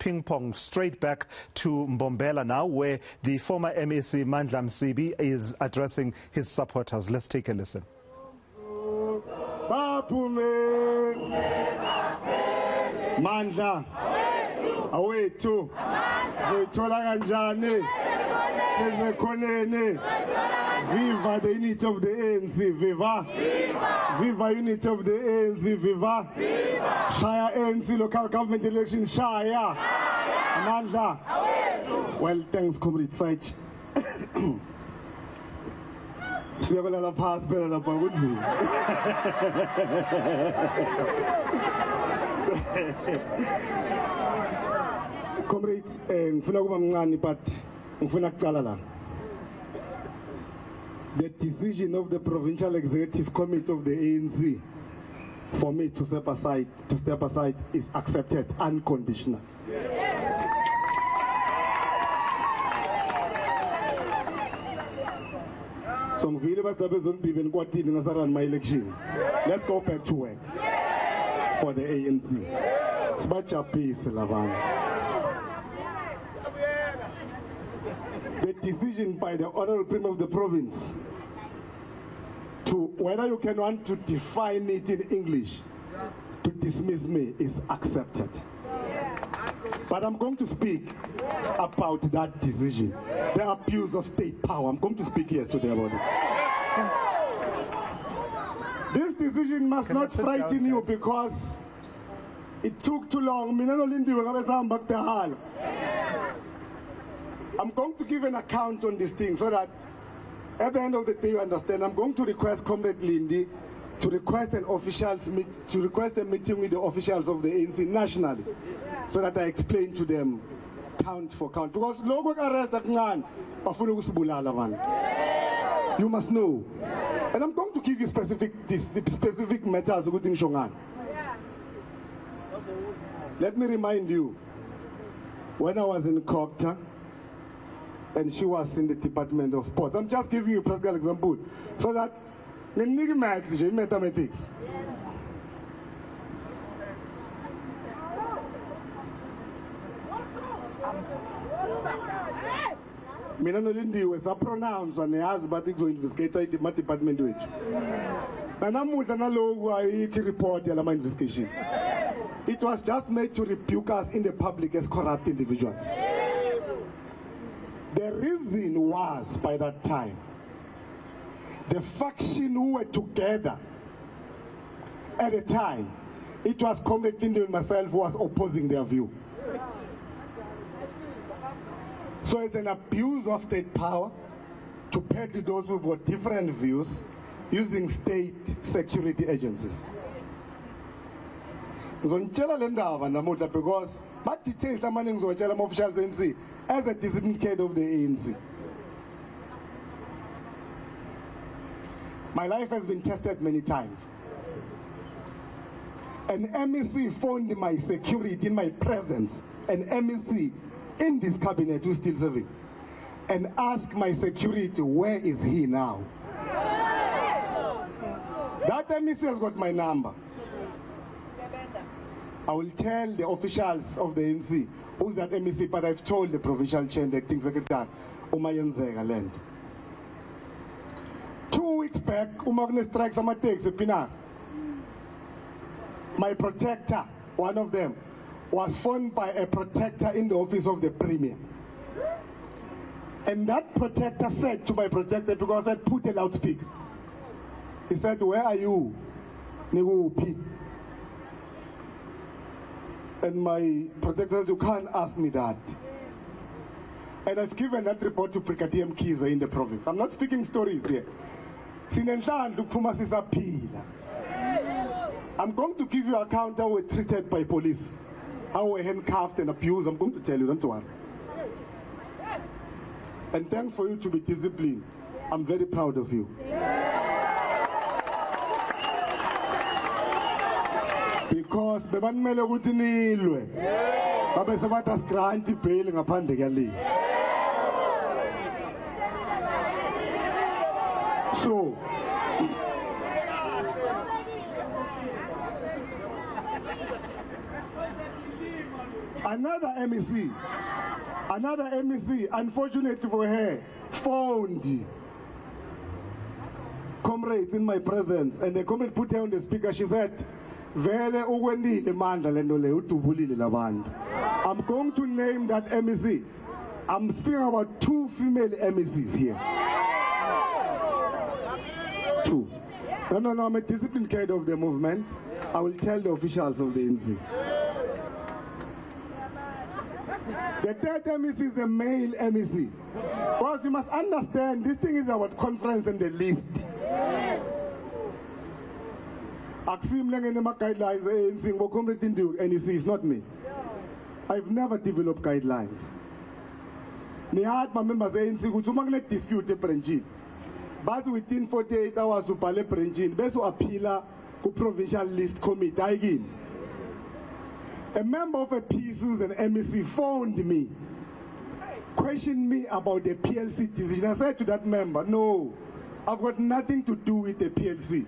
ping pong straight back to Mbombela now, where the former MEC Mandla Msibi is addressing his supporters. Let's take a listen. Mandla awethu zoyithola kanjani ezekhoneni. Viva the unity of the ANC, viva! Viva unity of the ANC, viva! Shaya ANC local government elections, Shaya! Mandla! Well, thanks, Comrade Sach. Siyabalala pass phela lapha kunzima. Comrades, ngifuna kuba mncane but ngifuna kuqala la. The decision of the Provincial Executive Committee of the ANC for me to step aside is accepted unconditional. So my election. Let's go back to work for the ANC. Sbacha peace, Lavan. The decision by the Honorable Premier of the province to whether you can want to define it in English to dismiss me is accepted. But I'm going to speak about that decision, the abuse of state power. I'm going to speak here today about it. This decision must not frighten you because it took too long. I'm going to give an account on this thing so that at the end of the day you understand. I'm going to request Comrade Lindy to request a meeting with the officials of the ANC nationally so that I explain to them count for count. Because you must know. And I'm going to give you specific matters. Let me remind you, when I was in Cocta, and she was in the Department of Sports. I'm just giving you a practical example so that mathematics. Mina nolindiwe sapronounce ane but investigate the department wethu. Namuhla naloku ayikho report yalama investigation. It was just made to rebuke us in the public as corrupt individuals. The reason was, by that time, the faction who were together at the time, it was Comrade Lindy and myself who was opposing their view. So it's an abuse of state power to pay to those who've got different views using state security agencies. Because what details the money officials ANC as a designated head of the ANC. My life has been tested many times. An MEC phoned my security in my presence, an MEC in this cabinet who's still serving, and asked my security, where is he now? That MEC has got my number. I will tell the officials of the ANC who's that MEC, but I've told the provincial chair and the acting secretary, Umayenzega land. 2 weeks back, Umagne strikes some attacks in Pinar. My protector, one of them, was phoned by a protector in the office of the Premier. And that protector said to my protector, because I put a loudspeaker, he said, where are you? And my protector said, you can't ask me that. And I've given that report to Brigadier Mkiza in the province. I'm not speaking stories here. I'm going to give you an account how we're treated by police, how we're handcuffed and abused. I'm going to tell you, don't worry. And thanks for you to be disciplined. I'm very proud of you. Because bebanimele ukuthi nilwe babe sebatha grant bail ngaphandle kwale. So Another MEC, unfortunately for her, phoned comrades in my presence, and the comrade put her on the speaker. She said, Vele ukwendile Mandla lento le udubulile labantu. I'm going to name that MEC. I'm speaking about 2 female MECs here. 2. No, I'm a disciplined head of the movement. I will tell the officials of the NC. The third MEC is a male MEC. Because you must understand, this thing is about conference and the list. Guidelines, NEC is not me. I've never developed guidelines. My members ANC dispute the but within 48 hours to pale Prenjin, best to appeal to provincial list committee. A member of a PSUs and MEC phoned me, questioned me about the PLC decision. I said to that member, no, I've got nothing to do with the PLC.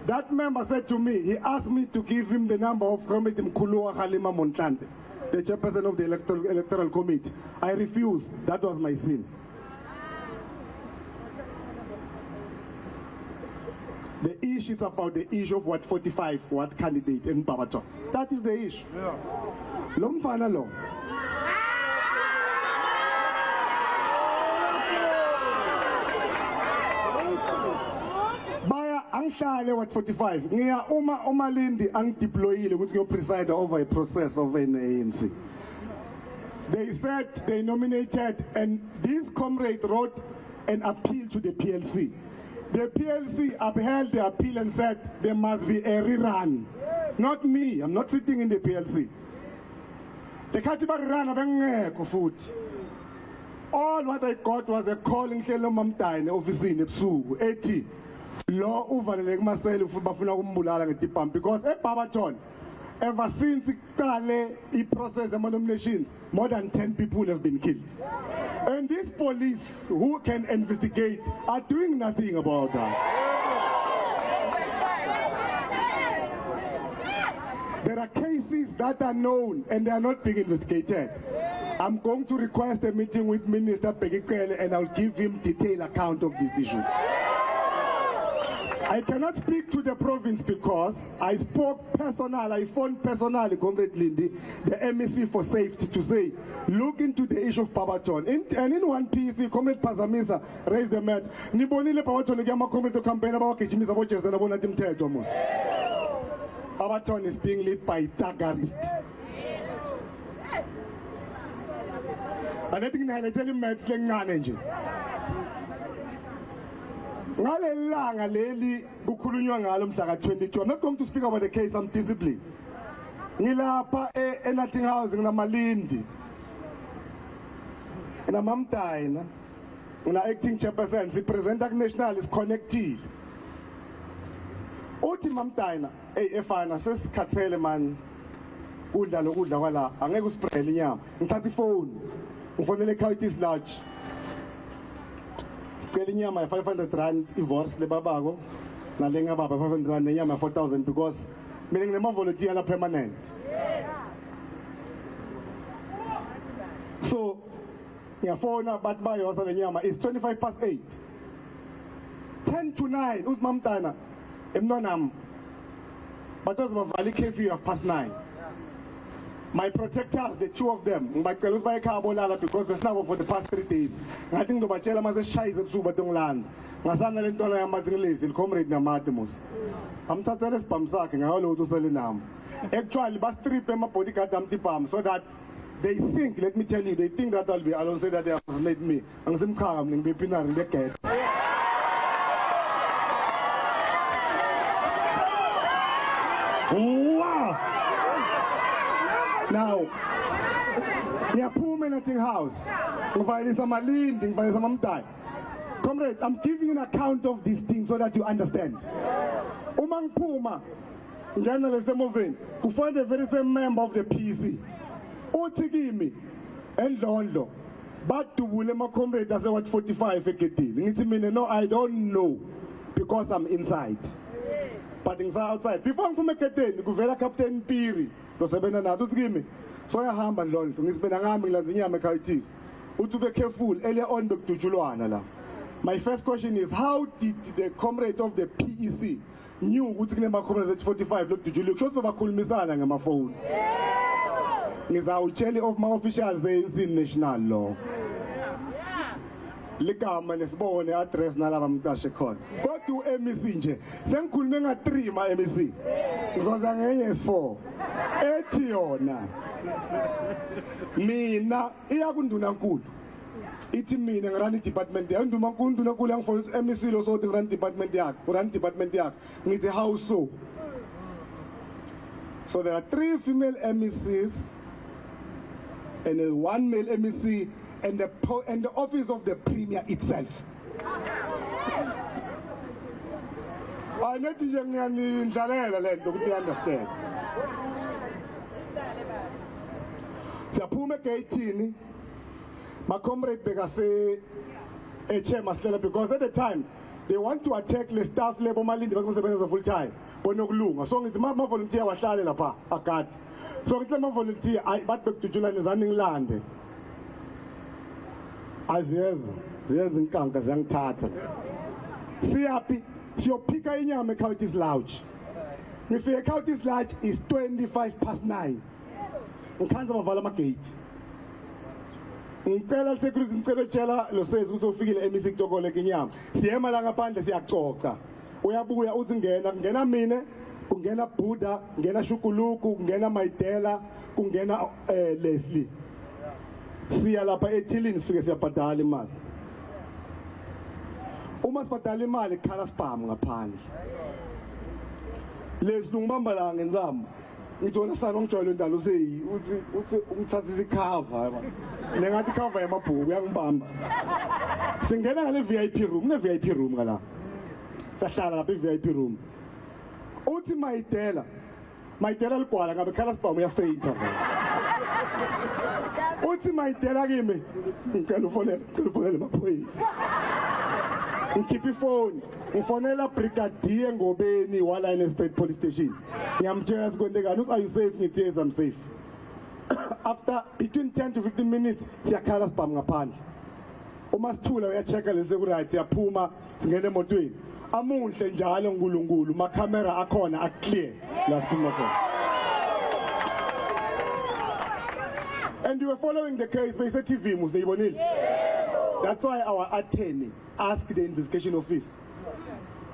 That member said to me, he asked me to give him the number of Committee Mkulua Halima Montlante, the chairperson of the electoral committee. I refused. That was my sin. The issue is about the issue of what 45, what candidate in Babaton. That is the issue. Lomfana law. Baya angihlale what 45. Ngiya uma Lindi angideployile ukuthi ngiyopreside over a process of an ANC. They said they nominated, and this comrade wrote an appeal to the PLC. The PLC upheld the appeal and said there must be a rerun. Not me, I'm not sitting in the PLC. The Katiba rerun, all what I got was a call in Mamtain office in Epsu, 80. Law over the myself because Babaton, ever since the process of nominations, more than 10 people have been killed. And these police who can investigate are doing nothing about that. There are cases that are known and they are not being investigated. I'm going to request a meeting with Minister Pegikele and I'll give him detailed account of this issue. I cannot speak to the province because I phoned personally, Comrade Lindy, the MEC for safety, to say, look into the issue of Babaton. And in one PC, Comrade Pazamisa raised the matter. Nibonile Babaton, Gama Comrade to campaign about Kichimisa Watches and Abona Tim Tedomos. Babaton is being led by Tagarists. And I think I tell him, I'm not going to speak about the case, I'm disciplined. Nilapa nothing house in Malindi. In a Mamtain, in acting chairperson, the president national is connected. Oti Mamtain, Efana says Kateleman, Ulda wala, Angus Preliam, in 30 phone, for the lake is large. Telling you my 500 rand divorce the babago, Nalinga Baba 500 rand, Yama 4,000 because meaning the more volunteer are permanent. So, for now, but by also the Yama is 25 past 8. 10 to 9, Usmam Tana, Emnonam. But those were Valley Cafe of past 9. My protectors, the 2 of them, my colleagues by Carbolala because the snow for the past 3 days. I think the Bachela was a shy of Subatong lands. Masana Lentona Mazilis in Comrade Namatimus. I'm Tataris Pamsaking, I all to Salinam. Actually, Bastri Pema Podika Damtipam, so that they think, let me tell you, they think that I'll be, I don't say that they have made me. And some calm in Bipina in the cat. Wow! Now, near Pumalanga house, comrades, I'm giving an account of these things so that you understand. Umang Puma, journalist moving, who find a very same member of the PC, Otigimi, and Londo, but to Wulema comrade doesn't want 45 eketi. No, I don't know because I'm inside. But inside outside. Before I'm coming to Captain Piri. So yahamba lonto ngisibena ngami ngilandza inyama ekhayithisi. Uthi be careful earlier on bekudutshulwana la. My first question is, how did the comrade of the PEC knew ukuthi kunema comrades at 45 lokudutshulwa? Kusho bakhulumisana ngamafoni. Ngizawutshela of my officials in national law. Ligama nesibone address nalaba mtashe khona. Kodwa uMEC nje sengikhulume nga3 ma MEC. Ngizoza ngenye s4. Ethi yona mina iyakunduna nkulu. Ithi mina ngirani department yakhe nduma nkunduna nkulu yangifonela MEC lo so ngirani department yakhe, urani department yakhe. Ngithi how so? So there are 3 female MECs and 1 male MEC and the office of the Premier itself. I need to understand. Siaphume ke-18 my comrade bekase chair because at the time they want to attack the staff level malindi basebenza full time bonokulunga so ngithi ma volunteer wahlale lapha akade so ngithi ma volunteer bathi bekudutshula nezani ngilande aziyezi inkanka ziyangithatha siyaphi siyophika inyama eCounties Lodge ngifike eCounties Lodge is 9:25 ngikhanza bavala amagate ngicela security ngicela tshela lo sezi ukuthi ufikile eMC kutokole inyama siyema la ngaphandle siyacoca uyabuya uthi ngena mina kungena Buddha ngena Shukuluku kungena Mayidela kungena Leslie siya lapha ethilini sifike siyabhadala imali uma sibhadala imali khala spam ngaphandle lesilungibamba la ngenzamo ngithola sana ngijwayele indalo uthi ungithatha isikhava yaba nengathi cover yamabhuku uyangibamba singena ngale VIP room ne VIP room ngala sahlala lapha VIP room uthi Mayidela ligwala ngabe khala spam uyafeintha uthi Mayidela kimi ngicela ufonele amaphoyisa ngikhipha ifoni ngifonela brigadier Ngobeni wala Nelspruit police station ngiyamtshela sikwendekani uthi are you safe ngithi yes I'm safe after between 10 to 15 minutes siyakhala sibhamu ngaphandle uma sithula uyachecka lese ku right siyaphuma singena emotweni amuhle njalo uNkulunkulu ma camera akhona aclear la siphuma khona. And you were following the case by TV musneyibonile. That's why our attorney asked the investigation office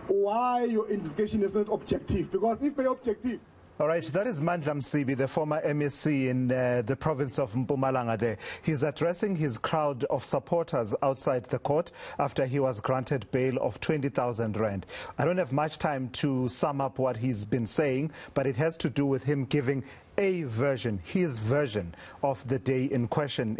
why your investigation is not objective, because if they're objective. All right, that is Mandla Msibi, the former MEC in the province of Mpumalanga there. He's addressing his crowd of supporters outside the court after he was granted bail of 20,000 rand. I don't have much time to sum up what he's been saying, but it has to do with him giving a version, his version of the day in question.